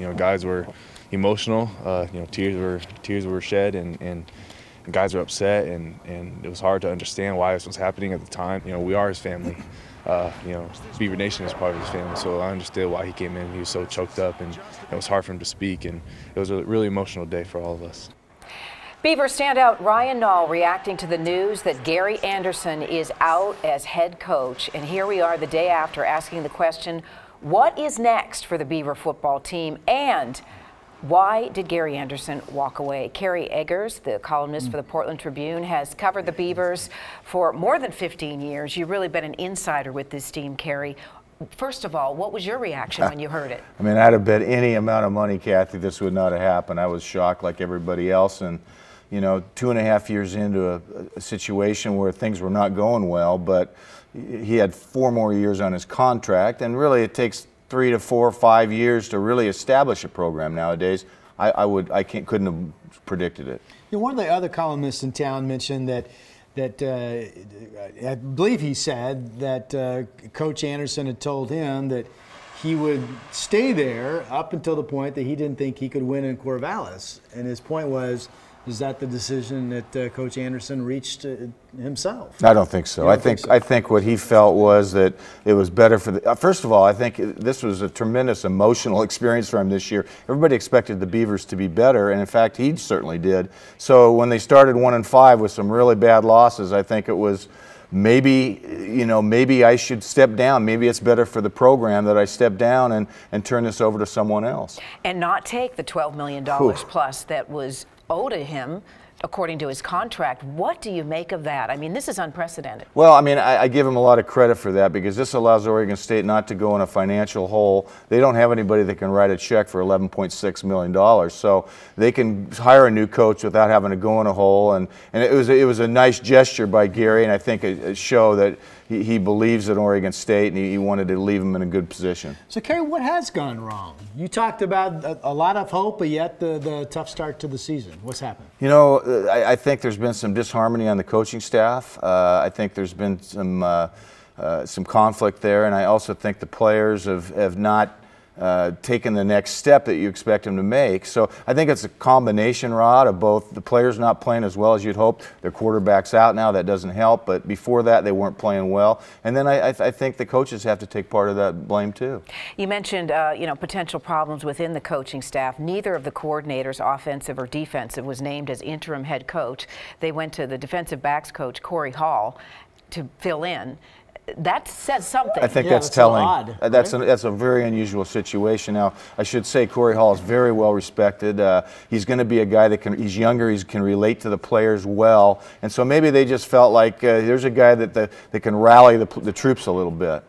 You know, guys were emotional. You know, tears were shed, and guys were upset, and it was hard to understand why this was happening at the time. You know, we are his family. You know, Beaver Nation is part of his family, so I understood why he came in. He was so choked up, and it was hard for him to speak, and it was a really emotional day for all of us. Beaver standout Ryan Nall reacting to the news that Gary Anderson is out as head coach. And here we are the day after asking the question, what is next for the Beaver football team, and why did Gary Anderson walk away? Carrie Eggers, the columnist for the Portland Tribune, has covered the Beavers for more than 15 years. You've really been an insider with this team, Carrie. First of all, what was your reaction when you heard it? I mean, I'd have bet any amount of money, Kathy, this would not have happened. I was shocked like everybody else, and you know, 2.5 years into a situation where things were not going well, but he had 4 more years on his contract, and really it takes 3 to 4 or 5 years to really establish a program nowadays. I couldn't have predicted it. You know, one of the other columnists in town mentioned that I believe he said that Coach Anderson had told him that he would stay there up until the point that he didn't think he could win in Corvallis, and his point was, is that the decision that Coach Anderson reached himself? I don't think so. I think what he felt was that it was better for the. First of all, I think this was a tremendous emotional experience for him this year. Everybody expected the Beavers to be better, and in fact, he certainly did. So when they started 1-5 with some really bad losses, I think it was maybe, you know, maybe I should step down. Maybe it's better for the program that I step down and turn this over to someone else. And not take the $12 million plus that was owed to him according to his contract. What do you make of that? I mean, this is unprecedented. Well, I mean, I give him a lot of credit for that, because this allows Oregon State not to go in a financial hole. They don't have anybody that can write a check for $11.6 million, so they can hire a new coach without having to go in a hole. And it was a nice gesture by Gary, and I think it showed that he believes in Oregon State, and he wanted to leave him in a good position. So, Kerry, what has gone wrong? You talked about a lot of hope, but yet the tough start to the season. What's happened? You know, I think there's been some disharmony on the coaching staff. I think there's been some conflict there, and I also think the players have not taken the next step that you expect them to make. So I think it's a combination, Rod, of both the players not playing as well as you'd hope. Their quarterback's out now, that doesn't help, but before that they weren't playing well. And then I think the coaches have to take part of that blame too. You mentioned you know, potential problems within the coaching staff. Neither of the coordinators, offensive or defensive, was named as interim head coach. They went to the defensive backs coach, Corey Hall, to fill in. That says something. I think that's telling. Odd, right? That's a very unusual situation. Now, I should say Corey Hall is very well respected. He's going to be a guy that he's younger, he can relate to the players well, and so maybe they just felt like there's a guy that can rally the troops a little bit.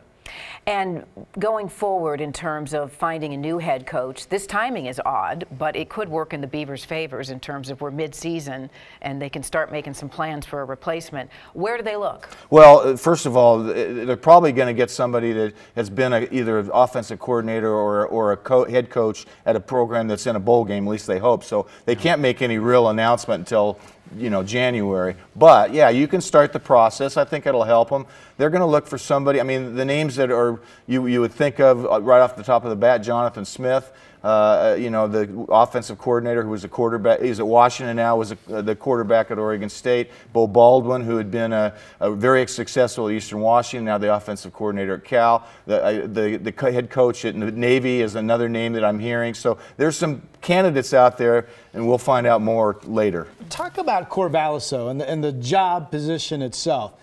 And going forward in terms of finding a new head coach, this timing is odd, but it could work in the Beavers' favors in terms of we're mid-season and they can start making some plans for a replacement. Where do they look? Well, first of all, they're probably going to get somebody that has been either an offensive coordinator or a head coach at a program that's in a bowl game, at least they hope. So they can't make any real announcement until, you know, January. But yeah, you can start the process. I think it'll help them. They're going to look for somebody. I mean, the names that are you would think of right off the top of the bat: Jonathan Smith, you know, the offensive coordinator who was a quarterback. He's at Washington now. Was the quarterback at Oregon State. Bo Baldwin, who had been a very successful at Eastern Washington, now the offensive coordinator at Cal. The head coach at Navy is another name that I'm hearing. So there's some candidates out there, and we'll find out more later. Talk about Corvallis, though, and the job position itself.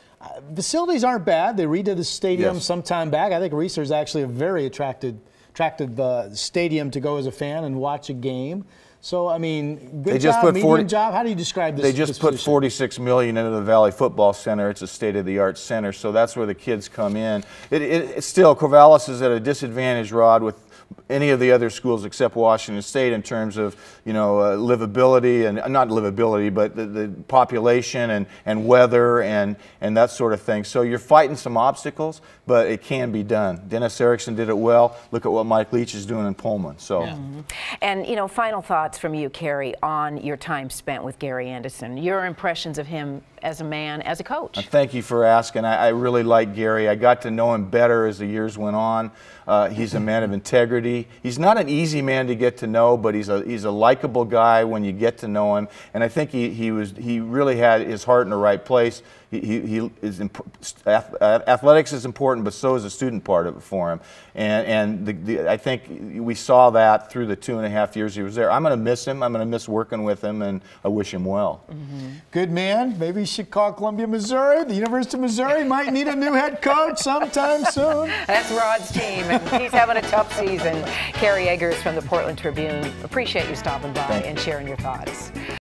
Facilities aren't bad. They redid the stadium some time back. I think Reeser is actually a very attractive stadium to go as a fan and watch a game. So, I mean, good job, medium job. How do you describe this? They just put $46 million into the Valley Football Center. It's a state-of-the-art center, so that's where the kids come in. It's still, Corvallis is at a disadvantage, Rod, with any of the other schools except Washington State in terms of, you know, livability, and not livability, but the population and weather and that sort of thing. So you're fighting some obstacles, but it can be done. Dennis Erickson did it well. Look at what Mike Leach is doing in Pullman. So, And, you know, final thought. thoughts from you, Carrie, on your time spent with Gary Anderson, your impressions of him as a man, as a coach. Thank you for asking. I really like Gary. I got to know him better as the years went on. He's a man of integrity. He's not an easy man to get to know, but he's a likable guy when you get to know him. And I think he really had his heart in the right place. Athletics is important, but so is the student part of it for him. And I think we saw that through the 2.5 years he was there. I'm going to miss him. I'm going to miss working with him, and I wish him well. Good man. Maybe you should call Columbia, Missouri. The University of Missouri might need a new head coach sometime soon. That's Rod's team, and he's having a tough season. Carrie Eggers from the Portland Tribune. Appreciate you stopping by and sharing your thoughts.